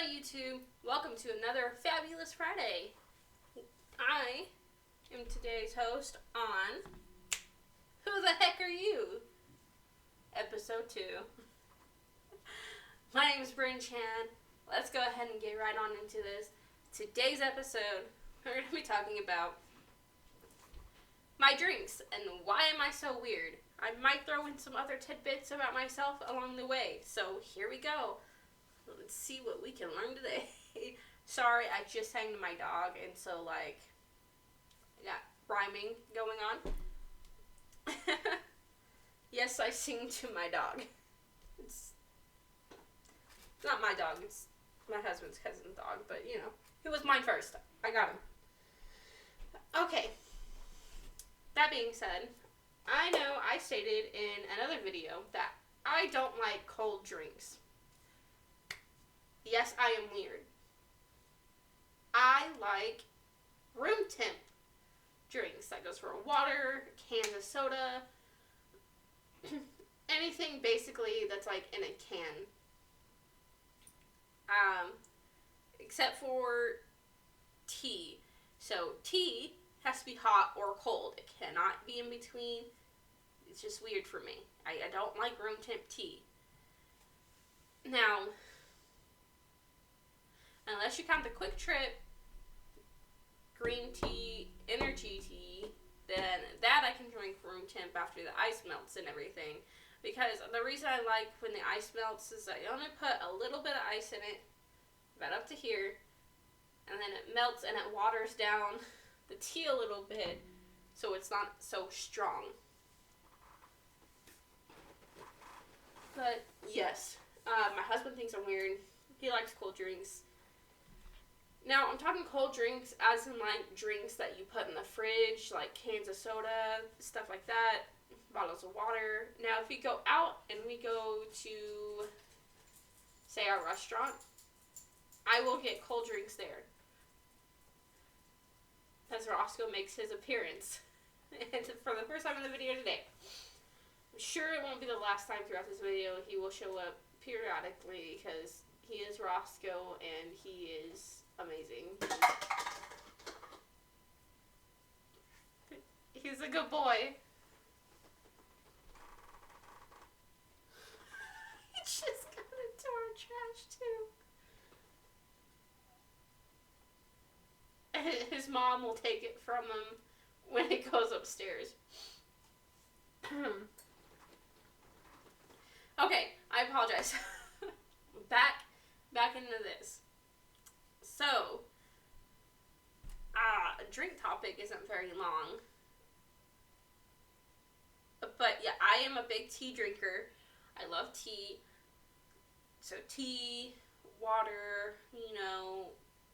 YouTube? Welcome to another fabulous Friday. I am today's host on Who the Heck Are You? Episode 2. My name is Brynn Chan. Let's go ahead and get right on into this. Today's episode, we're going to be talking about my drinks and why am I so weird. I might throw in some other tidbits about myself along the way. So here we go. Let's see what we can learn today. Sorry, I just sang to my dog, and so, I got rhyming going on. Yes, I sing to my dog. It's not my dog, it's my husband's cousin's dog, but, he was mine first. I got him. Okay. That being said, I know I stated in another video that I don't like cold drinks. Yes, I am weird. I like room temp drinks. That goes for water, cans of soda, anything basically that's in a can. Except for tea. So tea has to be hot or cold. It cannot be in between. It's just weird for me. I don't like room temp tea. Now, unless you count the Quick Trip green tea, energy tea, then that I can drink room temp after the ice melts and everything. Because the reason I like when the ice melts is I only put a little bit of ice in it, about up to here, and then it melts and it waters down the tea a little bit so it's not so strong. But yes, my husband thinks I'm weird. He likes cold drinks. Now, I'm talking cold drinks as in, drinks that you put in the fridge, like cans of soda, stuff like that, bottles of water. Now, if we go out and we go to, say, our restaurant, I will get cold drinks there. As Roscoe makes his appearance. And for the first time in the video today. I'm sure it won't be the last time throughout this video. He will show up periodically because he is Roscoe and he is amazing. He's a good boy. He just got into our trash too. His mom will take it from him when it goes upstairs. Okay, I apologize. Back into this. So, drink topic isn't very long. But yeah, I am a big tea drinker. I love tea. So tea, water,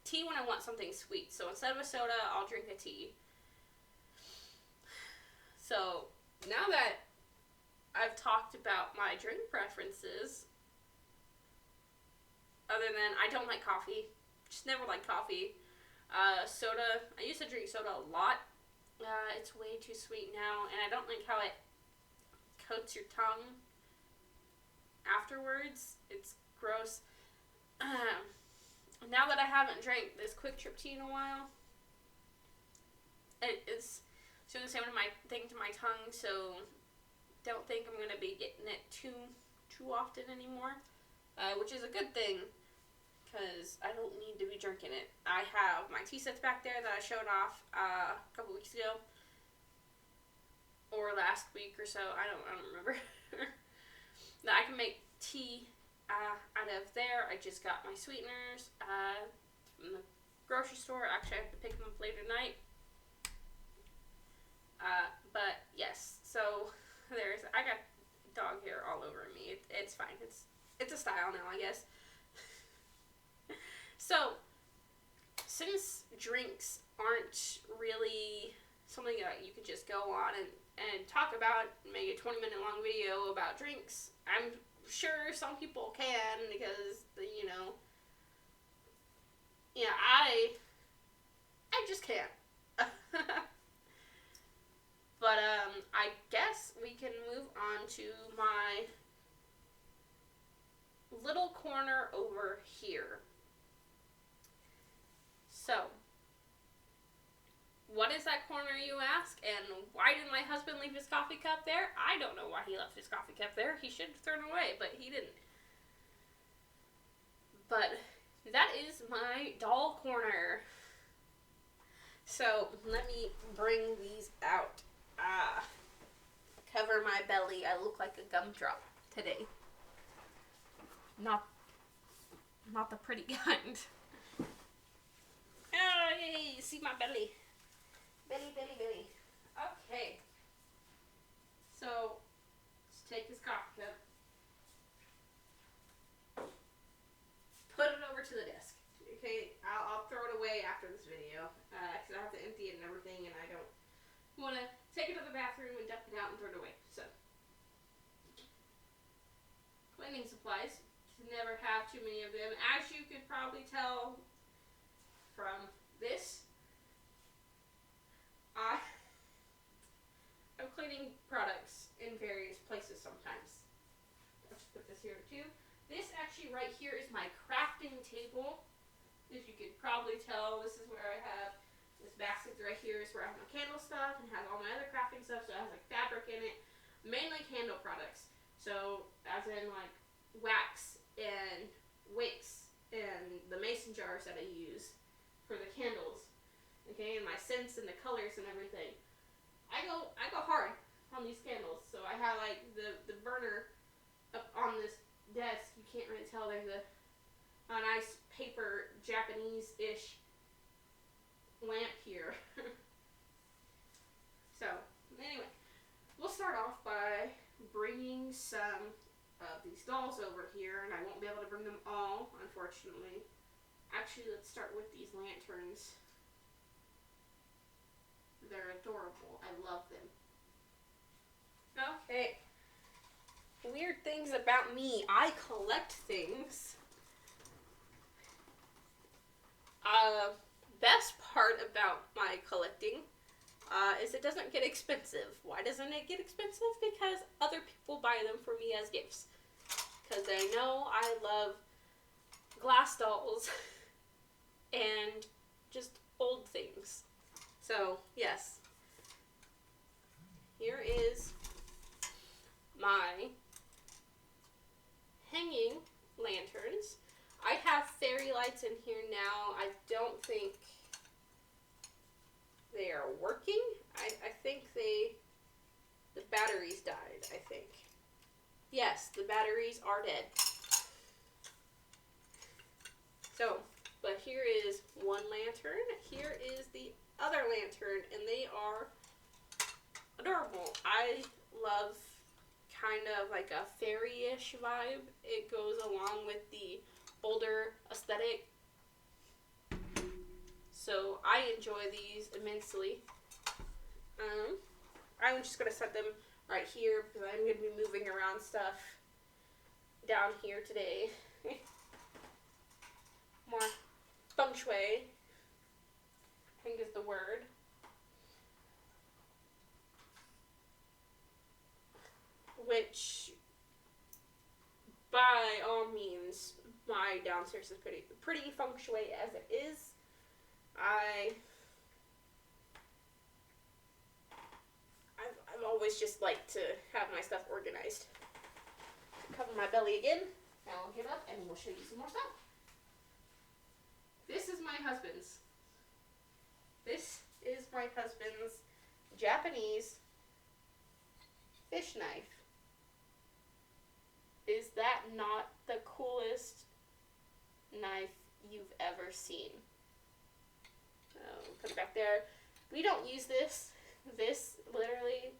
tea when I want something sweet. So instead of a soda, I'll drink a tea. So, now that I've talked about my drink preferences, other than I don't like coffee. Just never liked coffee. Soda, I used to drink soda a lot. It's way too sweet now, and I don't like how it coats your tongue afterwards. It's gross. Now that I haven't drank this Quick Trip tea in a while, it's doing the same thing to my tongue, so don't think I'm going to be getting it too often anymore, which is a good thing, because I don't need to be drinking it. I have my tea sets back there that I showed off a couple weeks ago, or last week or so, I don't remember, that I can make tea out of there. I just got my sweeteners from the grocery store. Actually, I have to pick them up later tonight. But yes, so I got dog hair all over me. It's fine. It's a style now, I guess. So, since drinks aren't really something that you can just go on and talk about and make a 20-minute long video about drinks, I'm sure some people can because, I just can't. But, I guess we can move on to my little corner over here. So, what is that corner, you ask? And why did my husband leave his coffee cup there? I don't know why he left his coffee cup there. He should have thrown it away, but he didn't. But that is my doll corner. So, let me bring these out. Cover my belly. I look like a gumdrop today. Not the pretty kind. Oh, yay, see my belly. Belly. Okay. So, let's take his coffee cup. Put it over to the desk. Okay, I'll throw it away after this video. Because I have to empty it and everything, and I don't want to take it to the bathroom and dump it out and throw it away. So, cleaning supplies. Never have too many of them. As you could probably tell from this, I'm cleaning products in various places sometimes. Let's put this here too. This actually right here is my crafting table. As you could probably tell, this is where I have this basket right here is where I have my candle stuff and has all my other crafting stuff. So it has like fabric in it, mainly candle products. So as in like wax and wicks and the mason jars that I use for the candles, okay, and my scents and the colors and everything. I go hard on these candles. So I have like the burner up on this desk. You can't really tell. There's a nice paper Japanese-ish lamp here. So anyway, we'll start off by bringing some of these dolls over here, and I won't be able to bring them all, unfortunately. Actually, let's start with these lanterns. They're adorable. I love them. Okay. Weird things about me. I collect things. Best part about my collecting is it doesn't get expensive. Why doesn't it get expensive? Because other people buy them for me as gifts. Because they know I love glass dolls and just old things. So, yes. Here is my hanging lanterns. I have fairy lights in here now. I don't think they are working. I think the batteries died, I think. Yes, the batteries are dead. So, but here is one lantern. Here is the other lantern, and they are adorable. I love kind of like a fairy-ish vibe. It goes along with the older aesthetic. So I enjoy these immensely. I'm just going to set them right here because I'm going to be moving around stuff down here today. More feng shui, I think is the word. Which, by all means, my downstairs is pretty feng shui as it is. I've always just liked to have my stuff organized. Cover my belly again. Now I'll get up and we'll show you some more stuff. This is my husband's. This is my husband's Japanese fish knife. Is that not the coolest knife you've ever seen? Put it back there. We don't use this. This literally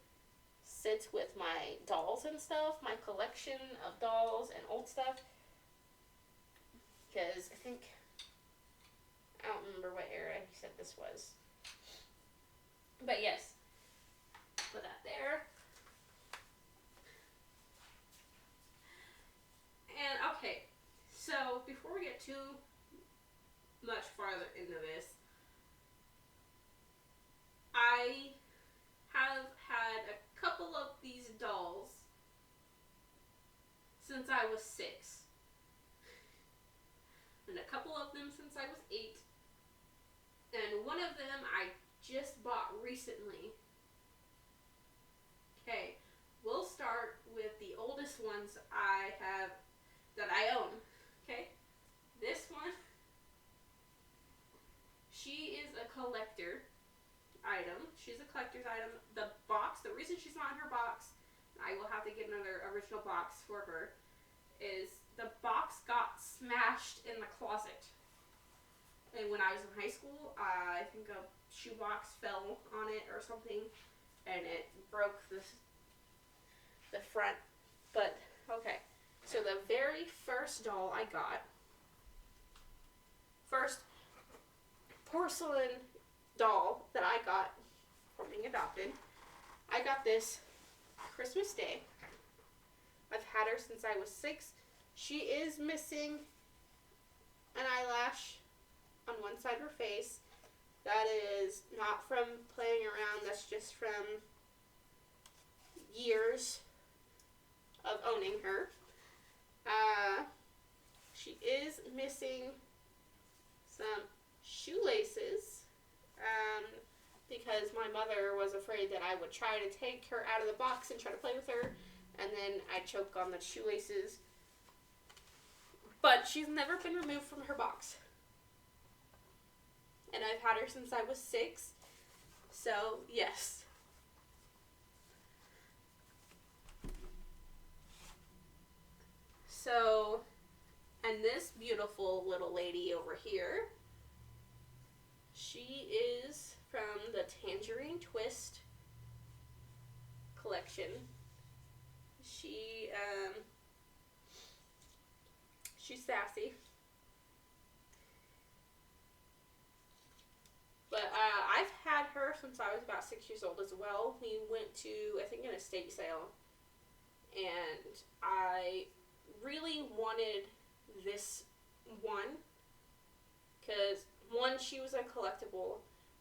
sits with my dolls and stuff, my collection of dolls and old stuff. Because I don't remember what era he said this was. But yes, put that there. And okay, so before we get too much farther into this, I have had a couple of these dolls since I was 6. And a couple of them since I was 8. of them I just bought recently. Okay, we'll start with the oldest ones I have that I own. Okay, this one, she is a collector item. She's a collector's item. The box, the reason she's not in her box, I will have to get another original box for her, is the box got smashed in the closet. And when I was in high school, I think a shoebox fell on it or something, and it broke the front. But, okay. So the very first doll I got, first porcelain doll that I got from being adopted, I got this Christmas Day. I've had her since I was 6. She is missing an eyelash on one side of her face. That is not from playing around. That's just from years of owning her. She is missing some shoelaces because my mother was afraid that I would try to take her out of the box and try to play with her, and then I'd choke on the shoelaces. But she's never been removed from her box. And I've had her since I was 6. So, yes. So, and this beautiful little lady over here, she is from the Tangerine Twist collection. She's sassy. But I've had her since I was about 6 years old as well. We went to, I think, an estate sale, and I really wanted this one because, one, she was a collectible.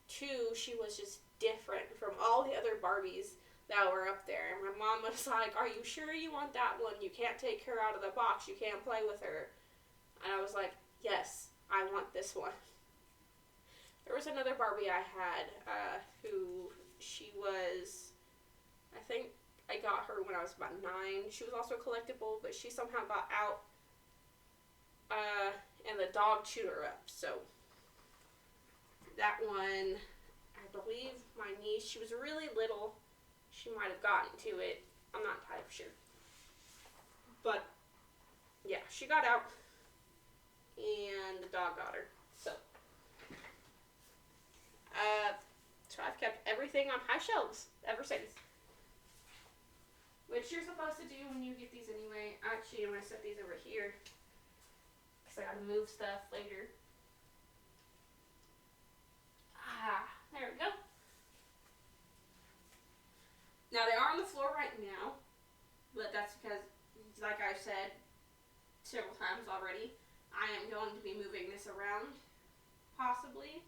2, she was just different from all the other Barbies that were up there. And my mom was like, "Are you sure you want that one? You can't take her out of the box. You can't play with her." And I was like, "Yes, I want this one." There was another Barbie I had who she was, I think I got her when I was about 9. She was also a collectible, but she somehow got out and the dog chewed her up. So that one, I believe my niece, she was really little. She might have gotten to it. I'm not entirely sure. But yeah, she got out and the dog got her. So I've kept everything on high shelves ever since. Which you're supposed to do when you get these anyway. Actually, I'm going to set these over here because I got to move stuff later. There we go. Now, they are on the floor right now, but that's because, like I've said several times already, I am going to be moving this around, possibly.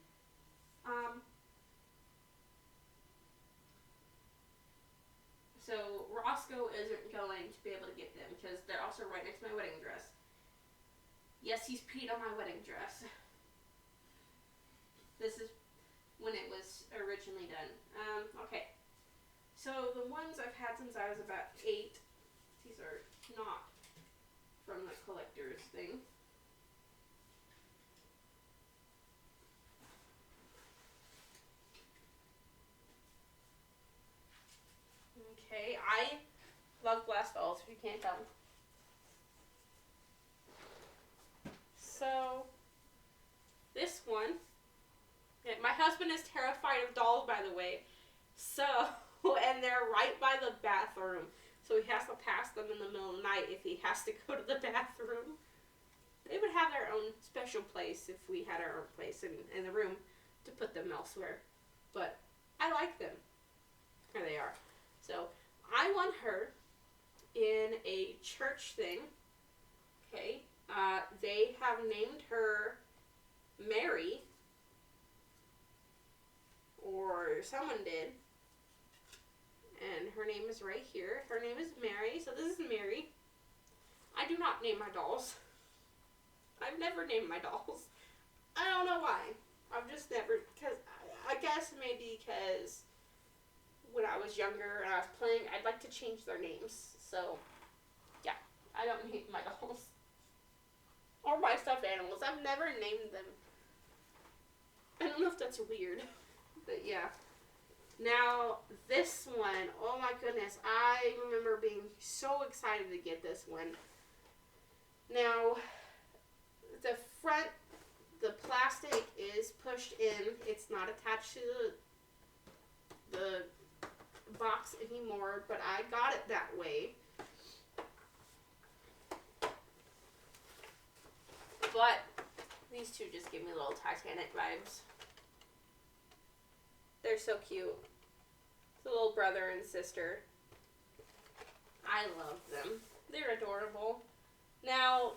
So Roscoe isn't going to be able to get them because they're also right next to my wedding dress. Yes, he's peed on my wedding dress. This is when it was originally done. Okay. So the ones I've had since I was about 8, these are not from the collector's thing. Okay, I love glass dolls, if you can't tell. So, this one, yeah, my husband is terrified of dolls, by the way. So, and they're right by the bathroom. So he has to pass them in the middle of the night if he has to go to the bathroom. They would have their own special place if we had our own place in the room to put them elsewhere. But I like them. There they are. So, I won her in a church thing. Okay. They have named her Mary. Or someone did. And her name is right here. Her name is Mary. So this is Mary. I do not name my dolls. I've never named my dolls. I don't know why. I've just never, because I guess maybe because when I was younger and I was playing, I'd like to change their names. So, yeah, I don't hate my dolls. Or my stuffed animals. I've never named them. I don't know if that's weird. But yeah. Now, this one, oh my goodness. I remember being so excited to get this one. Now, the front, the plastic is pushed in. It's not attached to the box anymore, but I got it that way. But these two just give me little Titanic vibes. They're so cute. It's a little brother and sister. I love them. They're adorable. Now,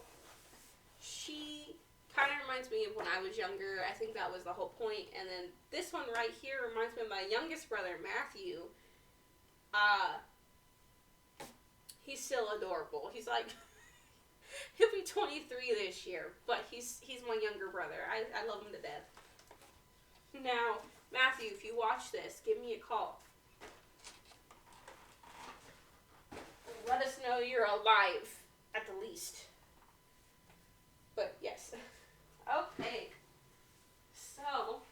she kind of reminds me of when I was younger. I think that was the whole point. And then this one right here reminds me of my youngest brother, Matthew. He's still adorable. He's like, he'll be 23 this year, but he's my younger brother. I love him to death. Now, Matthew, if you watch this, give me a call. Let us know you're alive, at the least. But, yes. Okay. So,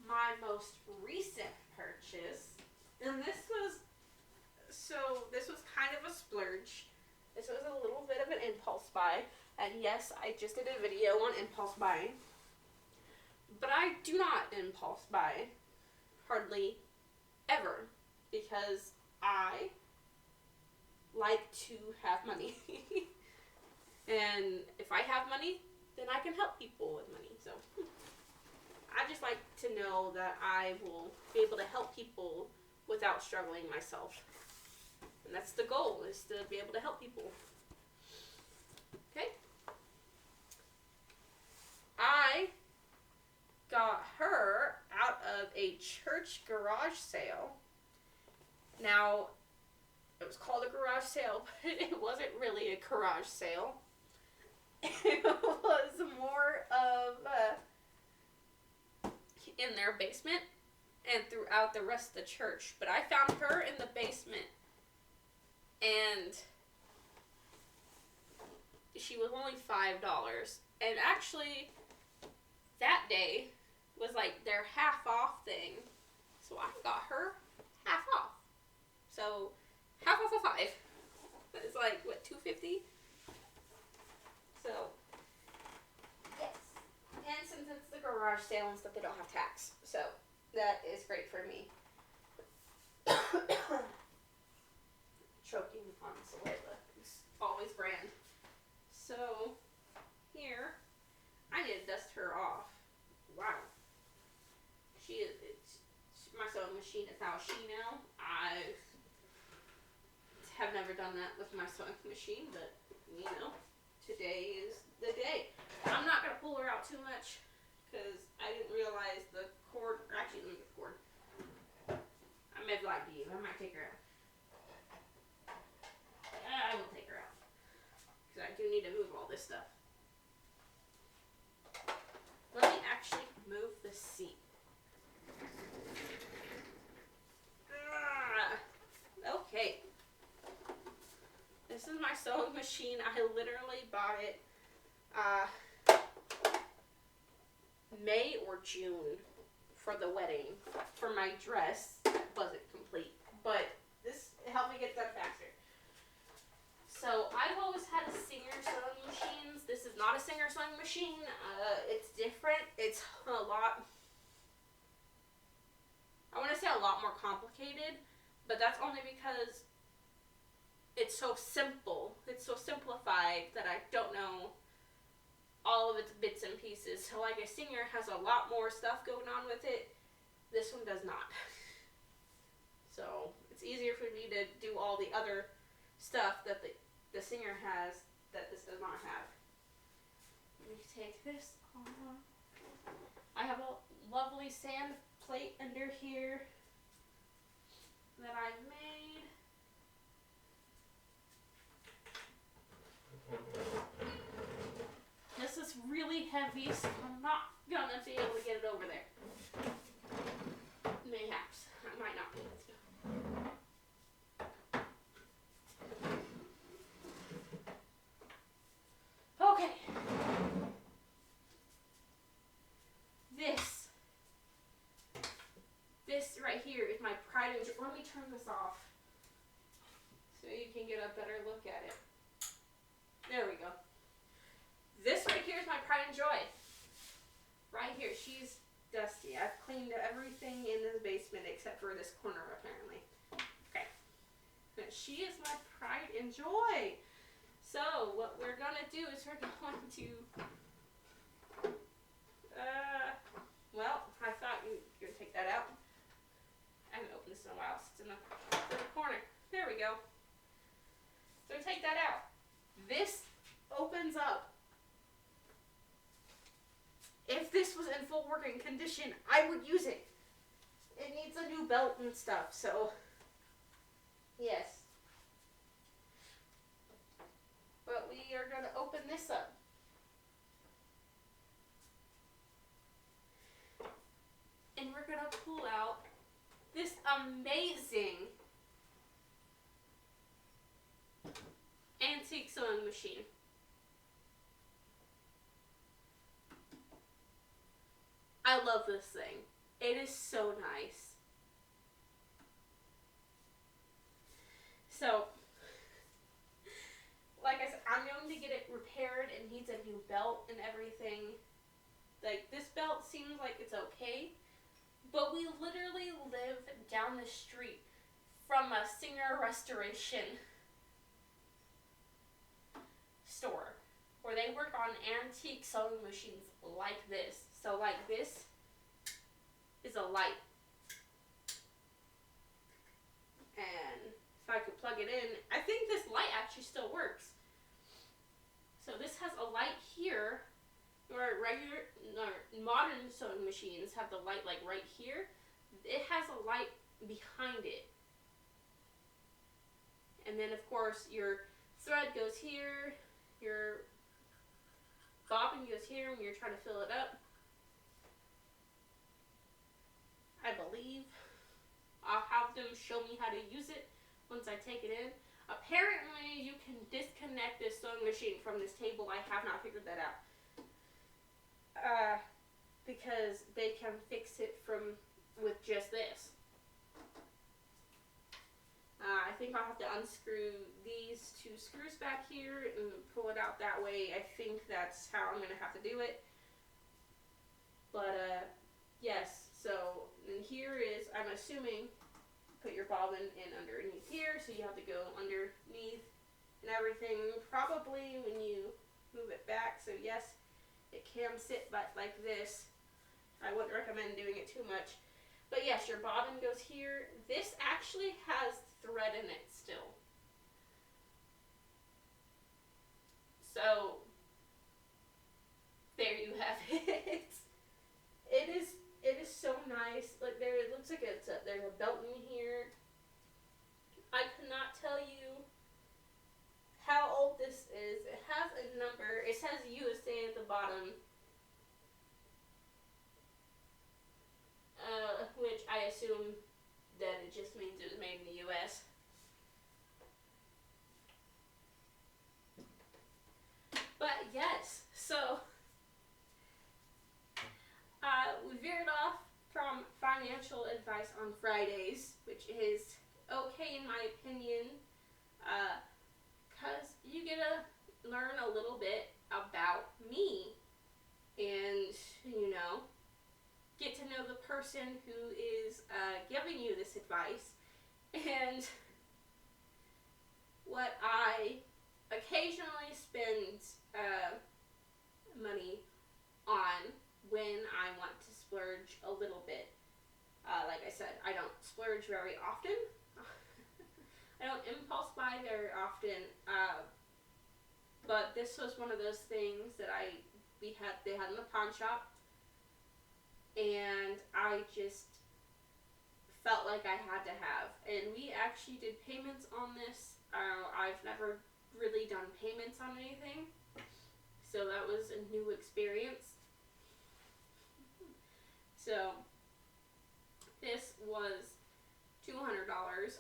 my most recent purchase, and this was kind of a splurge. This was a little bit of an impulse buy. And yes, I just did a video on impulse buying. But I do not impulse buy hardly ever because I like to have money. And if I have money, then I can help people with money. So I just like to know that I will be able to help people without struggling myself. And that's the goal, is to be able to help people. Okay? I got her out of a church garage sale. Now, it was called a garage sale, but it wasn't really a garage sale. It was more of in their basement and throughout the rest of the church. But I found her in the basement, and she was only $5. And actually, that day was like their half off thing. So I got her half off. So half off of $5. It's like, what, $2.50? So, yes. And since it's the garage sale and stuff, they don't have tax. So, that is great for me. Choking on saliva. It's always brand. So, here, I need to dust her off. Wow. It's my sewing machine is how she now. I have never done that with my sewing machine, but, you know, today is the day. I'm not going to pull her out too much, because I didn't realize the cord, actually, let me get the cord. I may have lied to you. I might take her out. I will take her out, because I do need to move all this stuff. Let me actually move the seat. Okay. This is my sewing machine. I literally bought it May or June for the wedding. For my dress, it wasn't complete. But this helped me get done faster. So I've always had a Singer sewing machine. This is not a Singer sewing machine. It's different. It's a lot, I want to say a lot more complicated, but that's only because it's so simple. It's so simplified that I don't know all of its bits and pieces. So like a Singer has a lot more stuff going on with it. This one does not. So it's easier for me to do all the other stuff that the Singer has that this does not have. Let me take this off. I have a lovely sand plate under here that I made. This is really heavy, so I'm not gonna be able to get it over there. Mayhaps. I might not be able to. Okay. This right here is my pride and joy. Let me turn this off so you can get a better look at it. There we go. This right here is my pride and joy. Right here. She's dusty. I've cleaned everything in this basement except for this corner, apparently. Okay. She is my pride and joy. So, what we're going to do is we're going to... well, I thought you were going to take that out. I haven't opened this in a while. It's in the third corner. There we go. So, take that out. This opens up. If this was in full working condition, I would use it. It needs a new belt and stuff, so yes. But we are going to open this up. And we're going to pull out this amazing antique sewing machine. I love this thing. It is so nice. So, like I said, I'm going to get it repaired. It needs a new belt and everything. Like, this belt seems like it's okay, but we literally live down the street from a Singer Restoration store where they work on antique sewing machines like this. So, like, this is a light. And if I could plug it in, I think this light actually still works. So this has a light here, where modern sewing machines have the light like right here. It has a light behind it. And then of course your thread goes here, your bobbin goes here when you're trying to fill it up. I believe I'll have them show me how to use it once I take it in. Apparently, you can disconnect this sewing machine from this table. I have not figured that out. Because they can fix it with just this. I think I'll have to unscrew these two screws back here and pull it out that way. I think that's how I'm going to have to do it. But, yes. So, and here is, I'm assuming, put your bobbin in underneath here, so you have to go underneath and everything, probably when you move it back. So yes, it can sit like this. I wouldn't recommend doing it too much. But yes, your bobbin goes here. This actually has thread in it still. So, there you have it. It is so nice. Like it looks like there's a belt in here. I could not tell you how old this is. It has a number. It says USA at the bottom. Which I assume that it just means it was made in the US. But yes, so we veered off from financial advice on Fridays, which is okay in my opinion, because you get to learn a little bit about me and, you know, get to know the person who is giving you this advice and what I occasionally spend money on when I want to splurge a little bit. Like I said, I don't splurge very often. I don't impulse buy very often. But this was one of those things that they had in the pawn shop, and I just felt like I had to have. And we actually did payments on this. I've never really done payments on anything, so that was a new experience. So this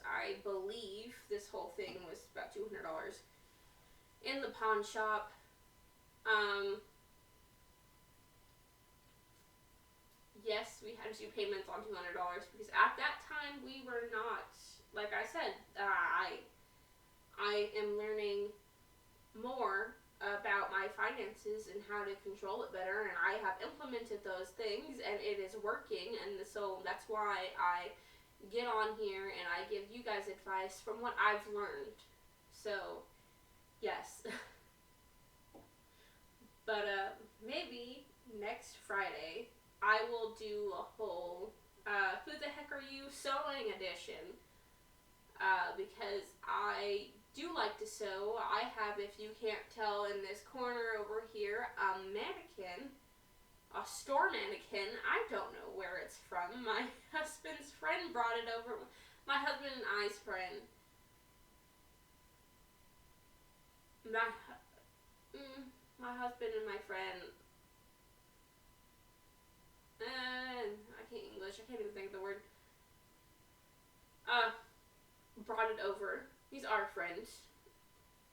I believe this whole thing was about $200 in the pawn shop. Yes, we had to do payments on $200 because at that time we were not, like I said, I am learning more about my finances and how to control it better, and I have implemented those things and it is working, and so that's why I get on here and I give you guys advice from what I've learned. So, yes. But maybe next Friday I will do a whole Who the Heck Are You sewing edition, because I do like to sew. I have, if you can't tell, in this corner over here, a mannequin, a store mannequin. I don't know where it's from. My husband's friend brought it over. My husband and I's friend. My husband and my friend. I can't English. I can't even think of the word. Brought it over. He's our friend.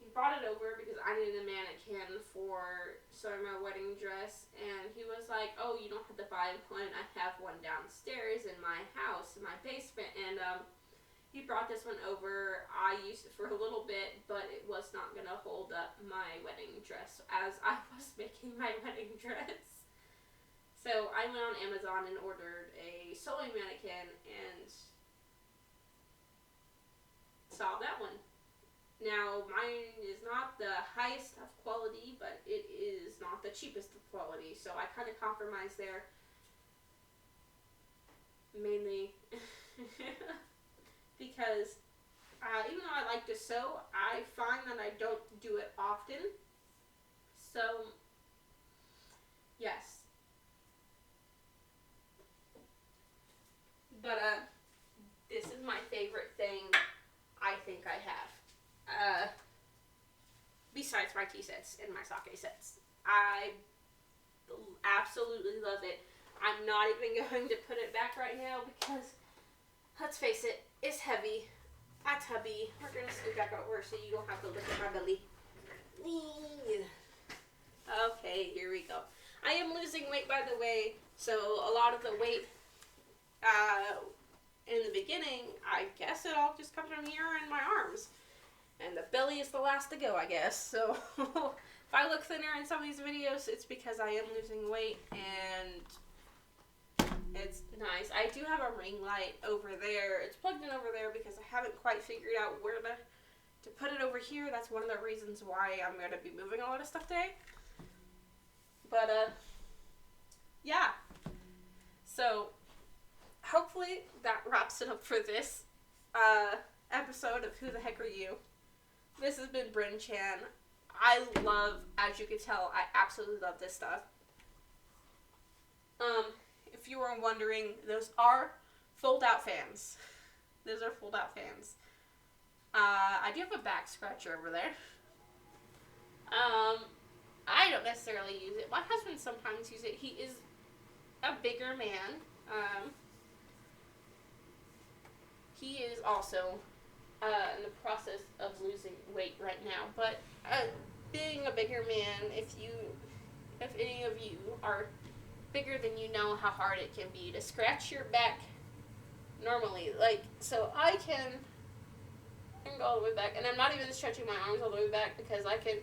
He brought it over because I needed a mannequin for sewing my wedding dress, and he was like, "Oh, you don't have to buy one. I have one downstairs in my house, in my basement." And he brought this one over. I used it for a little bit, but it was not going to hold up my wedding dress as I was making my wedding dress. So I went on Amazon and ordered a sewing mannequin and saw that one. Now, mine is not the highest of quality, but it is not the cheapest of quality, so I kind of compromise there. Mainly because even though I like to sew, I find that I don't do it often. So, yes. But, this is my favorite thing I think I have. Besides my tea sets and my sake sets. I absolutely love it. I'm not even going to put it back right now because, let's face it, it's heavy. That's heavy. We're going to scoot back over so you don't have to look at my belly. Okay, here we go. I am losing weight, by the way, so a lot of the weight in the beginning, I guess it all just comes from here in my arms. And the belly is the last to go, I guess. So if I look thinner in some of these videos, it's because I am losing weight, and it's nice. I do have a ring light over there. It's plugged in over there because I haven't quite figured out where to put it over here. That's one of the reasons why I'm going to be moving a lot of stuff today. But, yeah. So, hopefully that wraps it up for this episode of Who the Heck Are You? This has been Brynn Chan. I love, as you can tell, I absolutely love this stuff. If you were wondering, those are fold-out fans. Those are fold-out fans. I do have a back scratcher over there. I don't necessarily use it. My husband sometimes uses it. He is a bigger man. He is also in the process of losing weight right now. But being a bigger man, if any of you are bigger than you know how hard it can be to scratch your back normally. Like, so I can go all the way back. And I'm not even stretching my arms all the way back because I can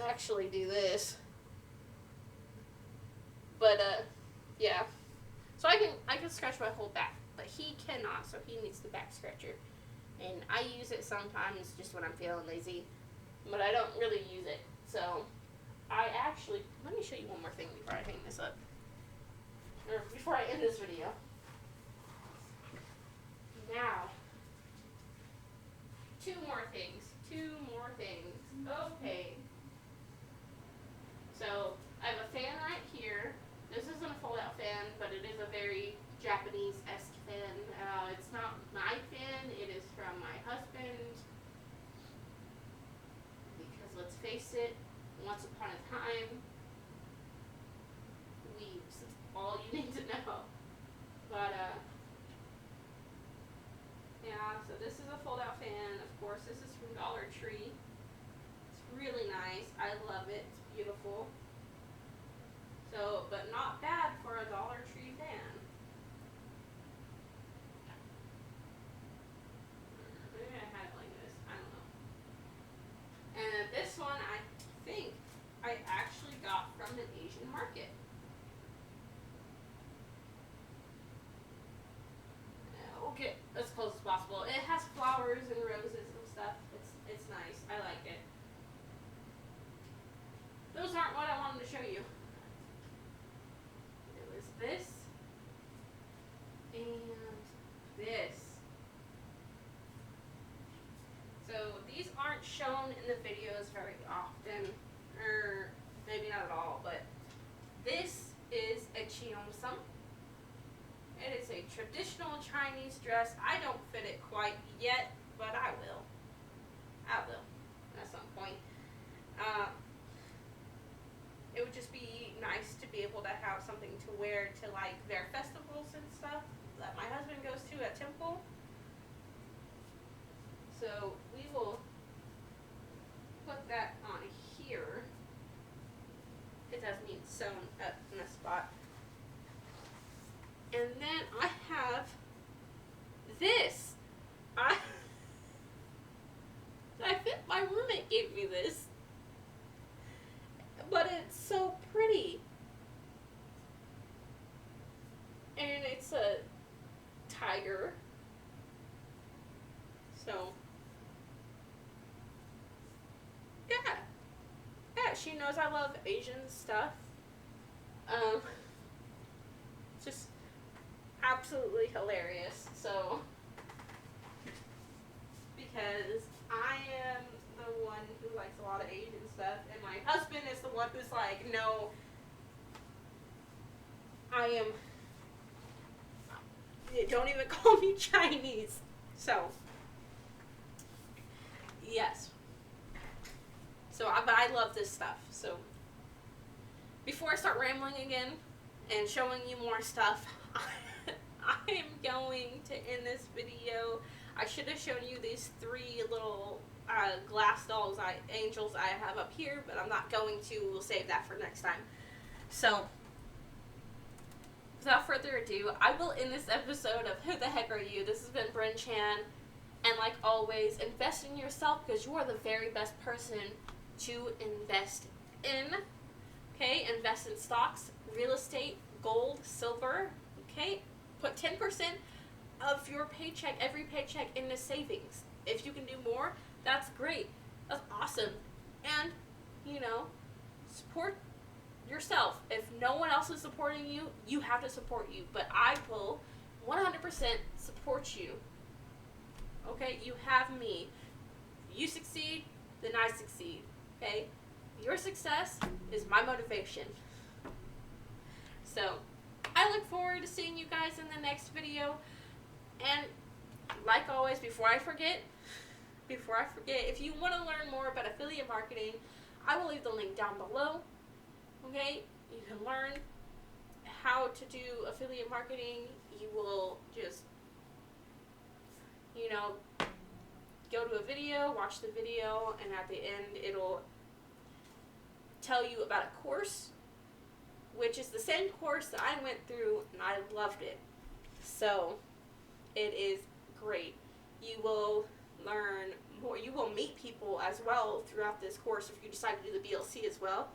actually do this. But, yeah. So I can scratch my whole back. But he cannot, so he needs the back scratcher. And I use it sometimes just when I'm feeling lazy. But I don't really use it. So, let me show you one more thing before I hang this up. Or before I end this video. Now, two more things. Okay. So, I have a fan right here. This isn't a fold-out fan, but it is a very Japanese-esque fan. It's not my fan. It is from my husband. Because let's face it, once upon a time, weaves. That's all you need to know. But, yeah. traditional Chinese dress. I don't fit it quite yet, but I will. I will at some point. It would just be nice to be able to have something to wear to like their festivals and stuff that my husband goes to at Temple. So we will put that on here. It does need sewn up in a spot. And then I have this. I think my roommate gave me this. But it's so pretty. And it's a tiger. So, yeah. Yeah, she knows I love Asian stuff. Just absolutely hilarious. So, because I am the one who likes a lot of Asian stuff, and my husband is the one who's like, no, don't even call me Chinese. So, yes. So, but I love this stuff. So, before I start rambling again and showing you more stuff, I am going to end this video. I should have shown you these 3 little glass dolls, angels I have up here, but I'm not going to. We'll save that for next time. So, without further ado, I will end this episode of Who the Heck Are You? This has been Brynn Chan, and like always, invest in yourself because you are the very best person to invest in. Okay, invest in stocks, real estate, gold, silver. Okay, put 10% of your paycheck, every paycheck, into savings. If you can do more, that's great. That's awesome. And, support yourself. If no one else is supporting you, you have to support you. But I will 100% support you. Okay? You have me. You succeed, then I succeed. Okay? Your success is my motivation. So, I look forward to seeing you guys in the next video. And, like always, before I forget, if you want to learn more about affiliate marketing, I will leave the link down below. Okay? You can learn how to do affiliate marketing. You will just, go to a video, watch the video, and at the end it'll tell you about a course, which is the same course that I went through, and I loved it. So, it is great. You will learn more. You will meet people as well throughout this course if you decide to do the BLC as well,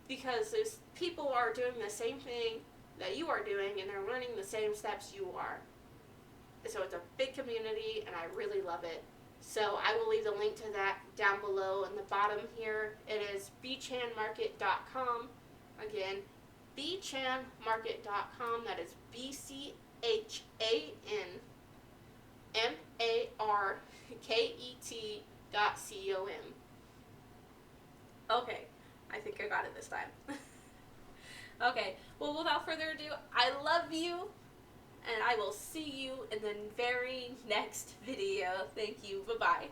because those people are doing the same thing that you are doing, and they're learning the same steps you are. So it's a big community, and I really love it. So I will leave the link to that down below in the bottom here. It is bchanmarket.com. Again, bchanmarket.com. That is BCHANMARKET.com. Okay, I think I got it this time. Okay, well, without further ado, I love you, and I will see you in the very next video. Thank you. Bye-bye.